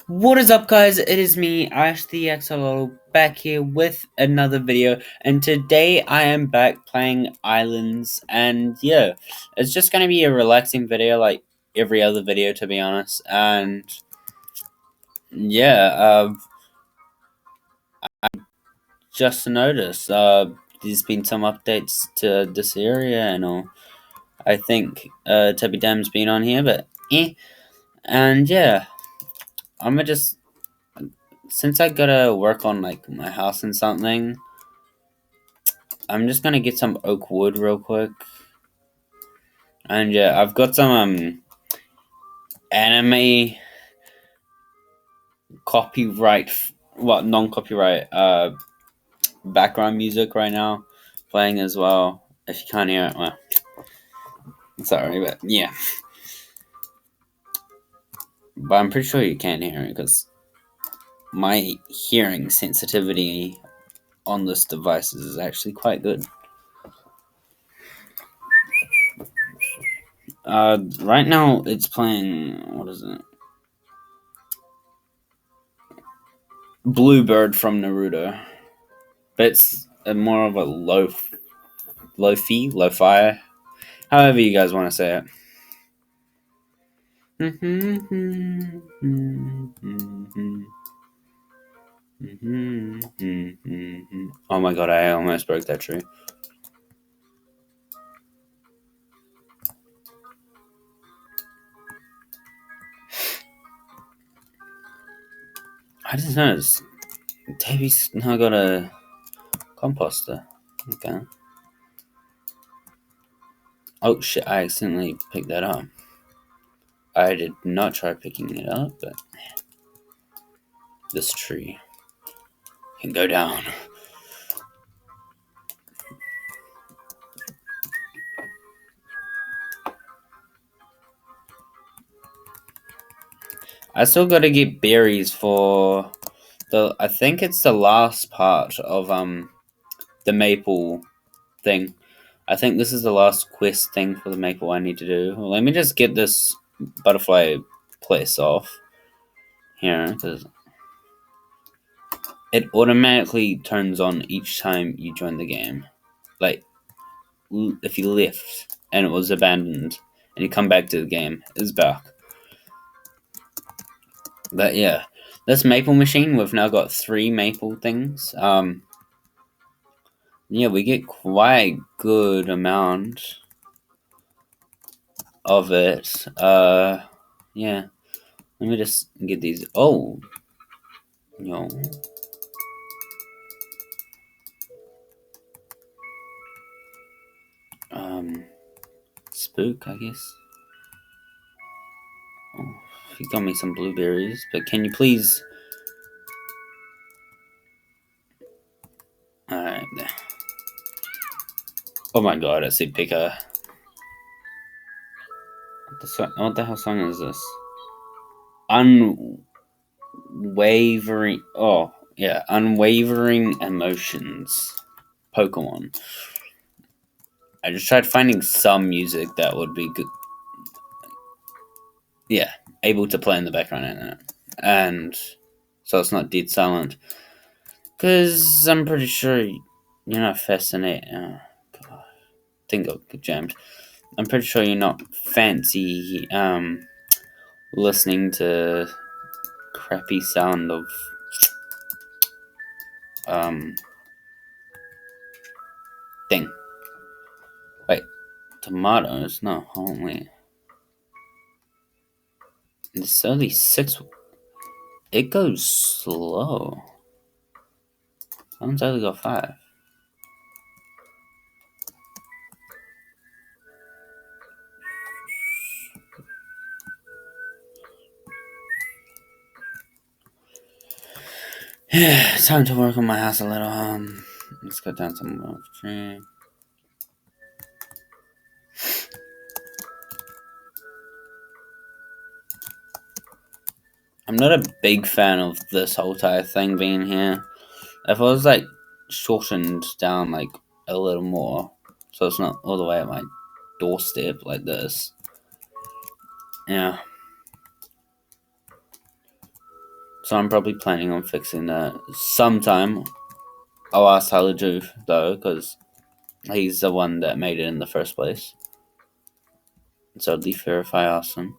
What is up, guys? It is me, Ash the Axolotl, back here with another video, and today I am back playing Islands, and yeah, it's just gonna be a relaxing video like every other video, to be honest, and yeah, just noticed, there's been some updates to this area and all. I think, Tubby Dam's been on here, but and yeah, I'm gonna just, since I gotta work on like my house and something, I'm just gonna get some oak wood real quick. And yeah, I've got some anime copyright, non-copyright background music right now playing as well. If you can't hear it, well, sorry, but yeah. But I'm pretty sure you can't hear it because my hearing sensitivity on this device is actually quite good. Right now it's playing, what is it? Bluebird from Naruto. But it's more of a lo-fi, however you guys want to say it. Oh my god, I almost broke that tree. I just noticed Davy's now got a composter. Okay. Oh shit, I accidentally picked that up. I did not try picking it up, but this tree can go down. I still gotta get berries for I think it's the last part of the maple thing. I think this is the last quest thing for the maple I need to do. Well, let me just get this butterfly place off here, because it automatically turns on each time you join the game. Like, if you left and it was abandoned and you come back to the game, it's back. But yeah, this maple machine, we've now got 3 maple things. Yeah, we get quite good amount of it. Yeah. Let me just get these. Oh, no. Spook, I guess. Oh, he got me some blueberries, but can you please? Alright. Oh my god, I see Pika. What the hell song is this? Unwavering. Oh, yeah. Unwavering Emotions. Pokemon. I just tried finding some music that would be good. Yeah, able to play in the background, and so it's not dead silent. Because I'm pretty sure you're not fascinated. Oh, God. I think I'll get jammed. I'm pretty sure you're not fancy listening to crappy sound of thing. Wait, tomatoes? No, holy. It's only 6. It goes slow. Someone's only got 5. Yeah, time to work on my house a little. Let's cut down some more tree. I'm not a big fan of this whole entire thing being here. If it was like shortened down like a little more, so it's not all the way at my doorstep like this. Yeah. So I'm probably planning on fixing that sometime. I'll ask Tyler Drew though, because he's the one that made it in the first place. So it'd be fair if I ask him.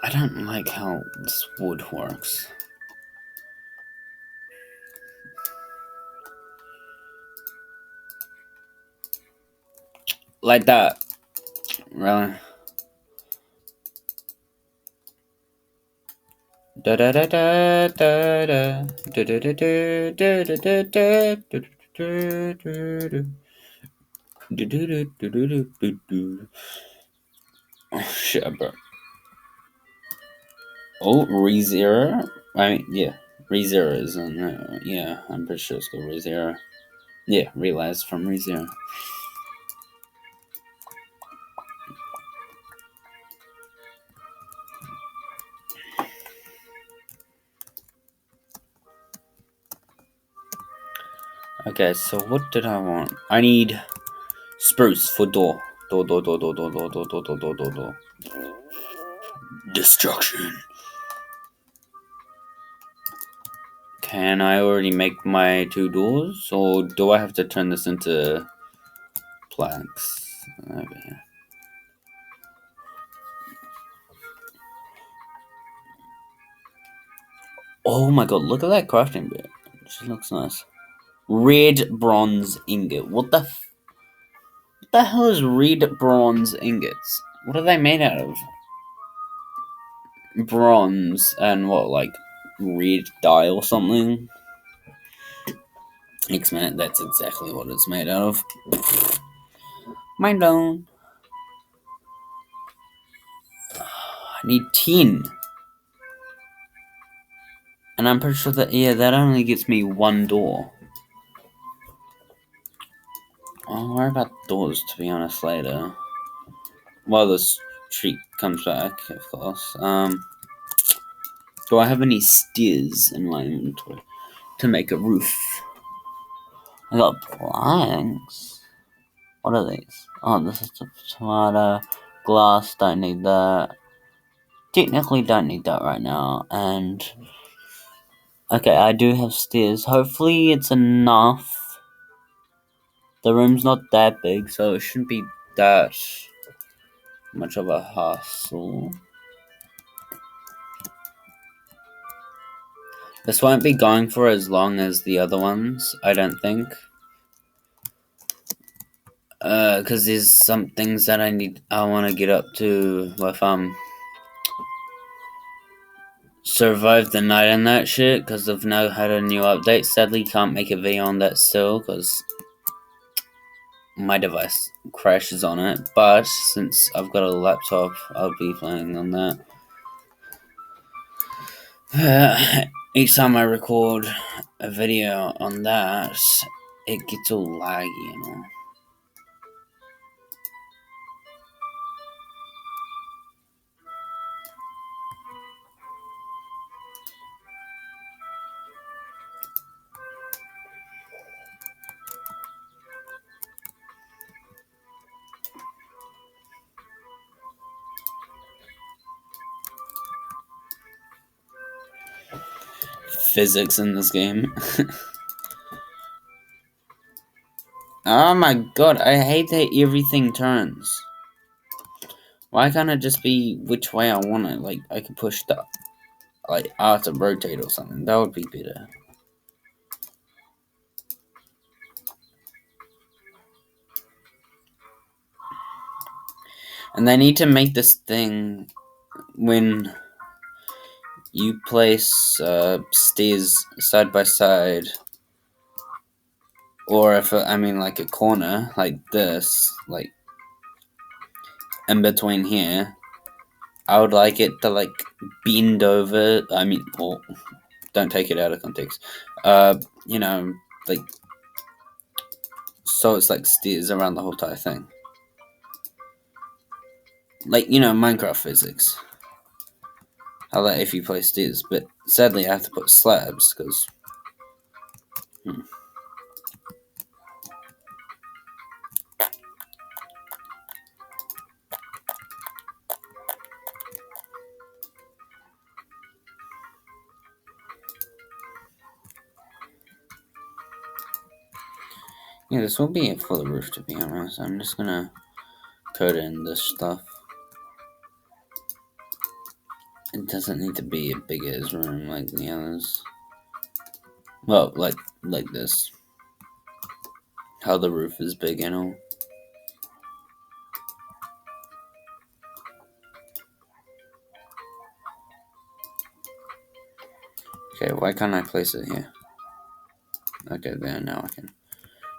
I don't like how this wood works. Like that. Really? Da da da da da da da da da da da da da. Oh shit, bro. Oh, ReZero? I mean, yeah. ReZero is on yeah, I'm pretty sure it's called ReZero. Yeah, realized from ReZero. Okay, so what did I want? I need spruce for door. Door. Destruction. Can I already make my 2 doors? Or do I have to turn this into planks? Over here. Oh my god, look at that crafting bit. It just looks nice. Red bronze ingot. What the hell is red bronze ingots? What are they made out of? Bronze and what, like red dye or something? X-Men, that's exactly what it's made out of. Mind blown. I need 10. And I'm pretty sure that, yeah, that only gets me 1 door. I'll worry about doors, to be honest, later. While this treat comes back, of course. Do I have any stairs in my inventory to make a roof? I got planks. What are these? Oh, this is the tomato. Glass, don't need that. Technically don't need that right now. And okay, I do have stairs. Hopefully it's enough. The room's not that big, so it shouldn't be that much of a hassle. This won't be going for as long as the other ones, I don't think. Because there's some things that I want to get up to with, survive the night and that shit, because I've now had a new update. Sadly, can't make a video on that still, because my device crashes on it. But since I've got a laptop, I'll be playing on that. Each time I record a video on that, it gets all laggy, you know. Physics in this game. Oh my god, I hate that everything turns. Why can't it just be which way I want it? Like, I could push the, like, R to rotate or something. That would be better. And they need to make this thing when you place stairs side by side, or if I mean like a corner like this, like in between here, I would like it to like bend over. I mean, well, don't take it out of context. You know, like so it's like stairs around the whole entire thing. Like, you know, Minecraft physics. How that if you place stairs, but sadly I have to put slabs because. Yeah, this will be it for the roof, to be honest. I'm just gonna code in this stuff. It doesn't need to be a big ass room like the others. Well, like this. How the roof is big and all. Okay, why can't I place it here? Okay, there, now I can.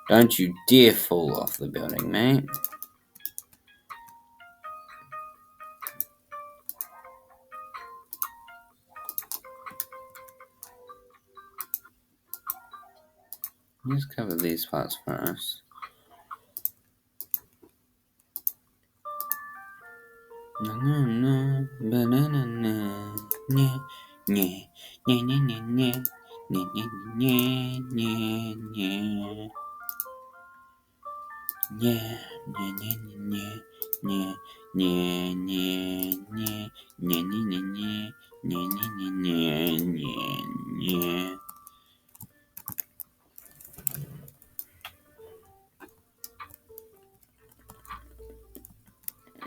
Don't you dare fall off the building, mate. Let's cover these parts first.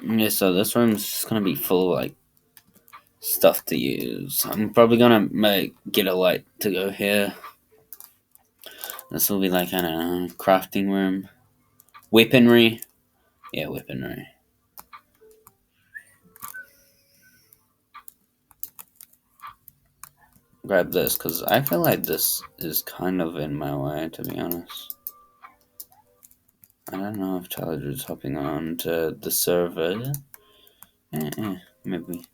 Yeah, so this room's just gonna be full of like stuff to use. I'm probably gonna get a light to go here. This will be like kind of crafting room, weaponry. Yeah, weaponry. Grab this because I feel like this is kind of in my way, to be honest. I don't know if Challenger's hopping on to the server. Maybe.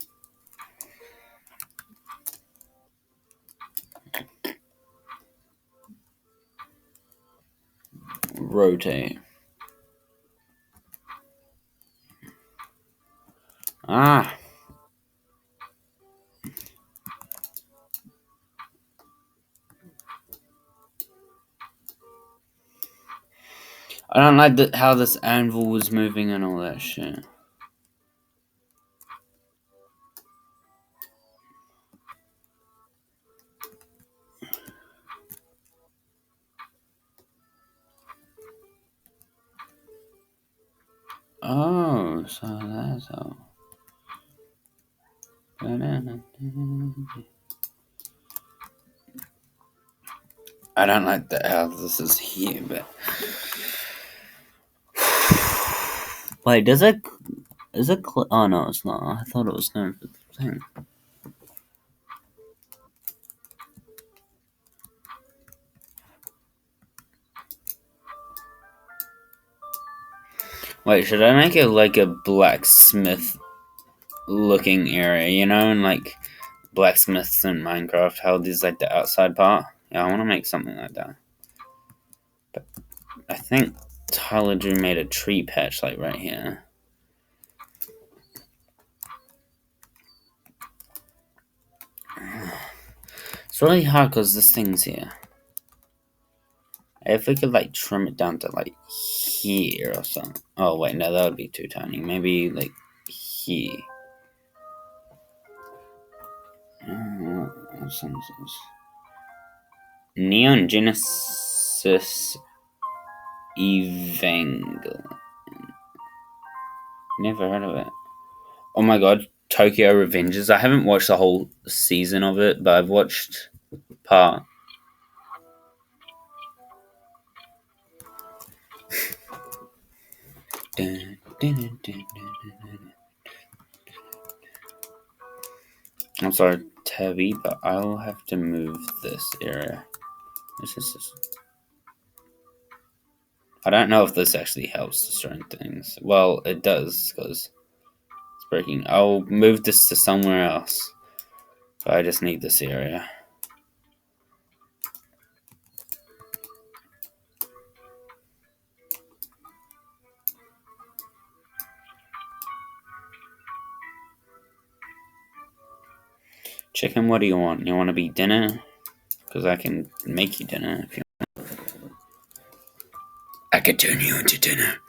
Rotate. Ah! I don't like how this anvil was moving and all that shit. Oh, so that's how. I don't like how this is here, but. Wait, does it. Is it. Oh, no, it's not. I thought it was going for the thing. Wait, should I make it like a blacksmith looking area, you know, and like blacksmiths in Minecraft, how there's like the outside part? Yeah, I want to make something like that. But I think Tyler Drew made a tree patch like right here. It's really hard because this thing's here. If we could like trim it down to like here or something. Oh wait, no, that would be too tiny. Maybe like here. What's this? Neon Genesis Evangelion. Never heard of it. Oh my god, Tokyo Revengers. I haven't watched the whole season of it, but I've watched part. I'm sorry, Tabby, but I'll have to move this area. This is. I don't know if this actually helps to certain things. Well, it does, because it's breaking. I'll move this to somewhere else. But I just need this area. Chicken, what do you want? You want to be dinner? Because I can make you dinner if you want. I could turn you into dinner.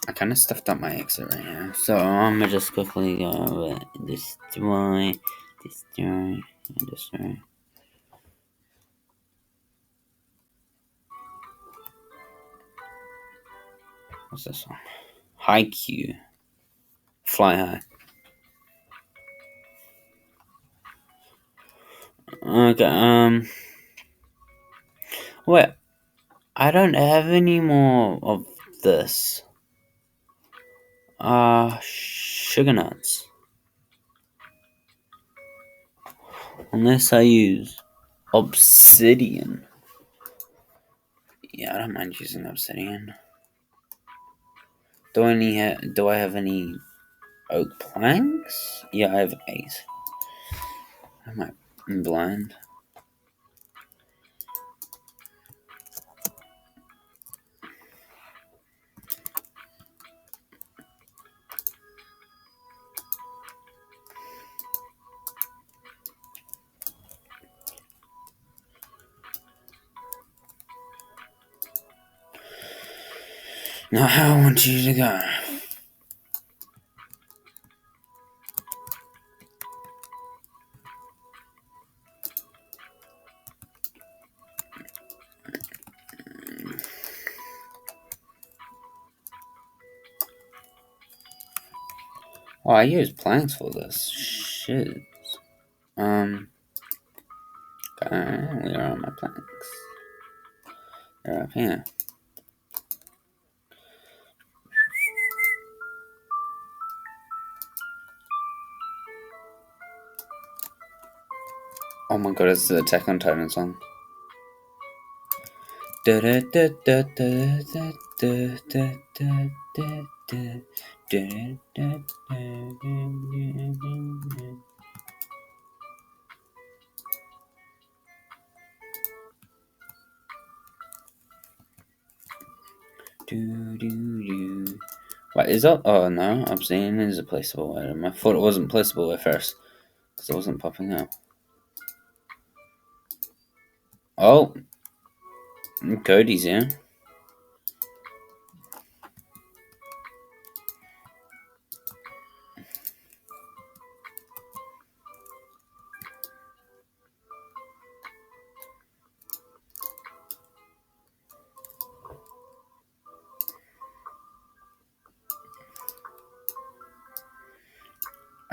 I kind of stuffed up my exit right here. So I'm going to just quickly go destroy Destroy. Destroy. What's this one? High Q. Fly high. Okay, wait, I don't have any more of this. Sugar nuts. Unless I use obsidian. Yeah, I don't mind using obsidian. Do I have any oak planks? Yeah, I have 8. Am I blind? Now how I want you to go. Oh, I use planks for this. Shit. Where are my planks? They're up here. Oh my god, it's the Attack on Titan song. What is that? Oh no, obsidian is a placeable item. I thought it wasn't placeable at first because it wasn't popping up. Oh, Cody's here.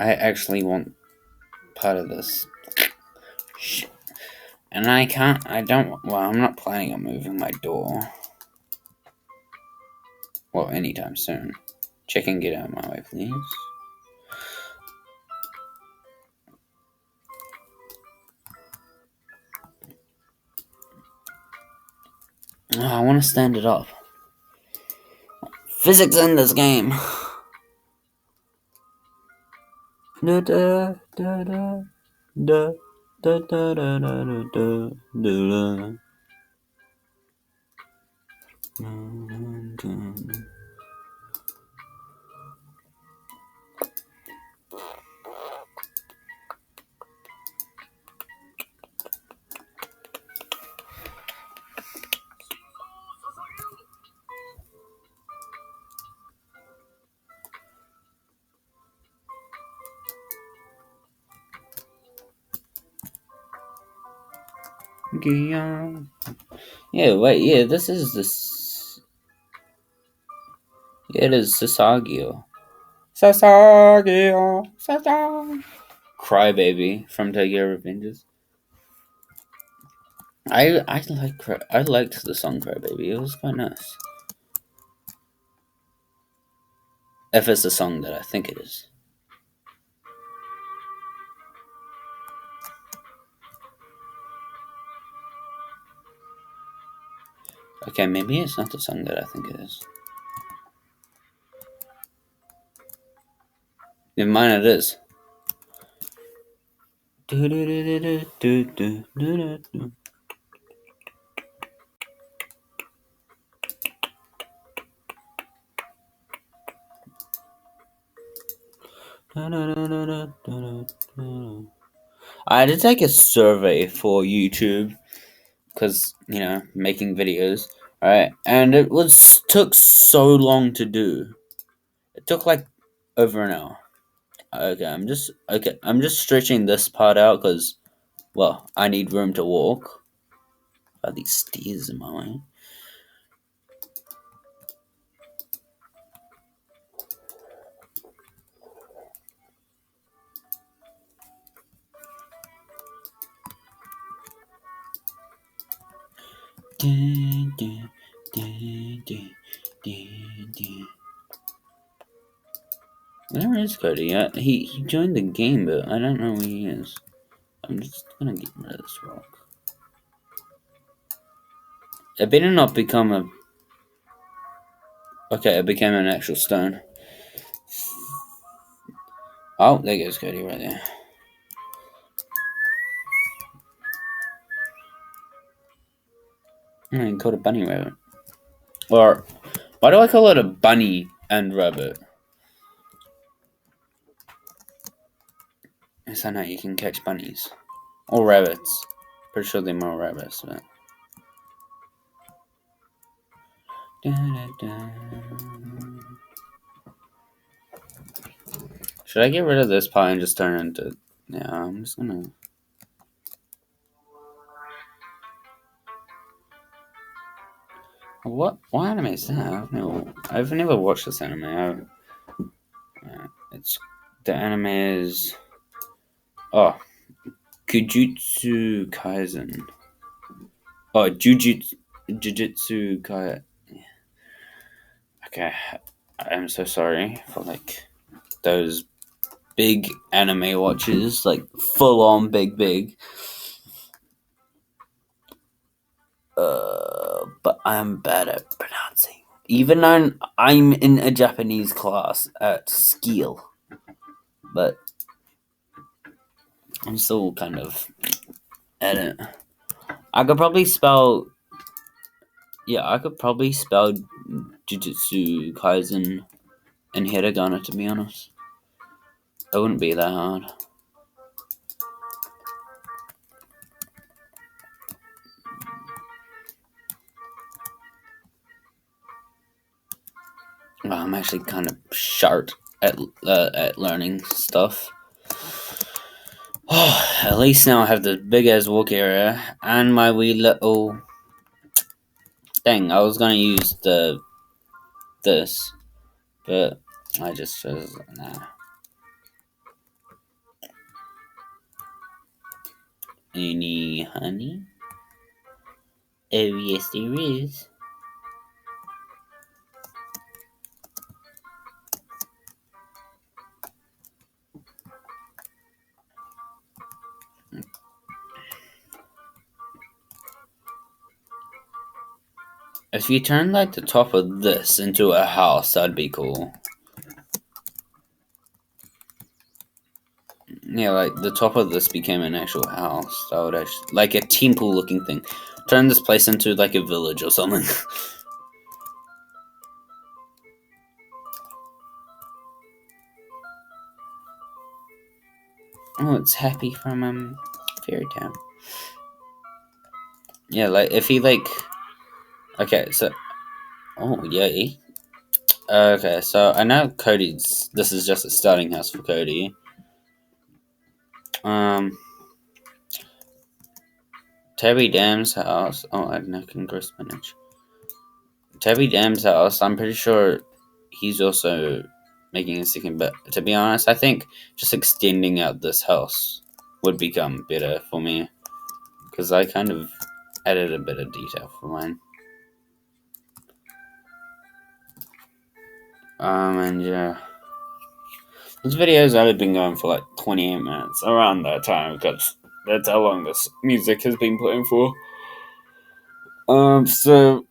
I actually want part of this. Shit. And I don't, well, I'm not planning on moving my door. Well, anytime soon. Chicken, get out of my way, please. Oh, I want to stand it up. Physics in this game. Da da da da da da da da da da da. Yeah, wait, yeah, this is this. Yeah, it is Sasagio. Sasagio, Sasagio. Crybaby from Tokyo Revengers. I liked the song Crybaby. It was quite nice. If it's the song that I think it is. Okay, maybe it's not the song that I think it is. In mine it is. I had to take a survey for YouTube because making videos, right? And it took so long to do. It took like over an hour. Okay. I'm just stretching this part out because, well, I need room to walk. Are these stairs in my way? Dun, dun, dun, dun, dun, dun. Where is Cody? He joined the game, but I don't know where he is. I'm just gonna get rid of this rock. It better not become a. Okay, it became an actual stone. Oh, there goes Cody right there. Oh, he called a bunny rabbit. Or, why do I call it a bunny and rabbit? Yes, I know you can catch bunnies. Or rabbits. Pretty sure they're more rabbits, but. Da, da, da. Should I get rid of this pie and just turn it into. Yeah, I'm just gonna. What anime is that? I've never watched this anime. It's the anime is Jujutsu Kaisen. Oh, Jujutsu Kaisen. Okay, I'm so sorry for like those big anime watches, like full on big. But I'm bad at pronouncing. Even though I'm in a Japanese class at skill, but I'm still kind of at it. I could probably spell. Yeah, I could probably spell Jujutsu Kaisen in hiragana. To be honest, it wouldn't be that hard. Well, I'm actually kind of sharp at learning stuff. Oh, at least now I have this big ass walk area and my wee little. Dang, I was gonna use this, but I just chose nah. Any honey? Oh yes, there is. If you turn like the top of this into a house, that'd be cool. Yeah, like the top of this became an actual house. That would actually like a temple looking thing. Turn this place into like a village or something. Oh, it's happy from Fairy Town. Yeah, like if he like. Okay, so. Oh yay. Okay, so I know Cody's. This is just a starting house for Cody. Um, Tabby Dam's house. Oh, I didn't can grow spinach. Tabby Dam's house. I'm pretty sure he's also making a second. But to be honest, I think just extending out this house would become better for me because I kind of added a bit of detail for mine. And yeah. This video's only been going for like 28 minutes, around that time, because that's how long this music has been playing for. So,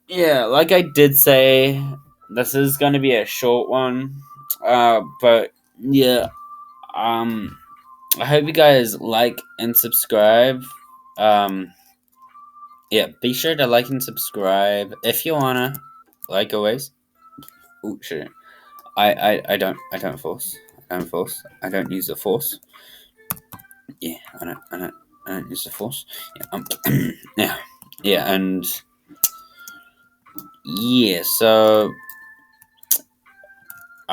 yeah, like I did say, this is gonna be a short one. But yeah, I hope you guys like and subscribe. Yeah, be sure to like and subscribe if you wanna, like always. Oh shit. I don't force. I don't use the force. Yeah, I don't use the force. Yeah, yeah, and yeah. So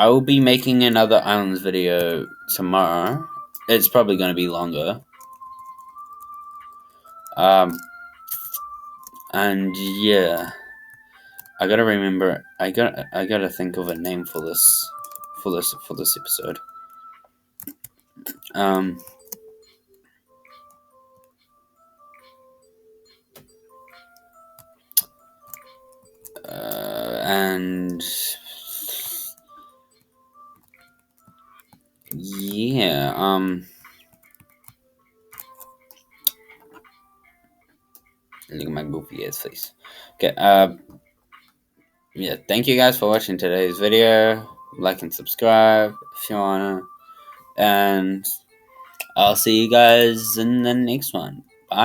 I will be making another islands video tomorrow. It's probably going to be longer. And yeah, I gotta remember. I gotta think of a name for this, for this episode. Um. And yeah. Look at my goofy ass face. Okay. Yeah. Thank you guys for watching today's video. Like and subscribe if you wanna. And I'll see you guys in the next one.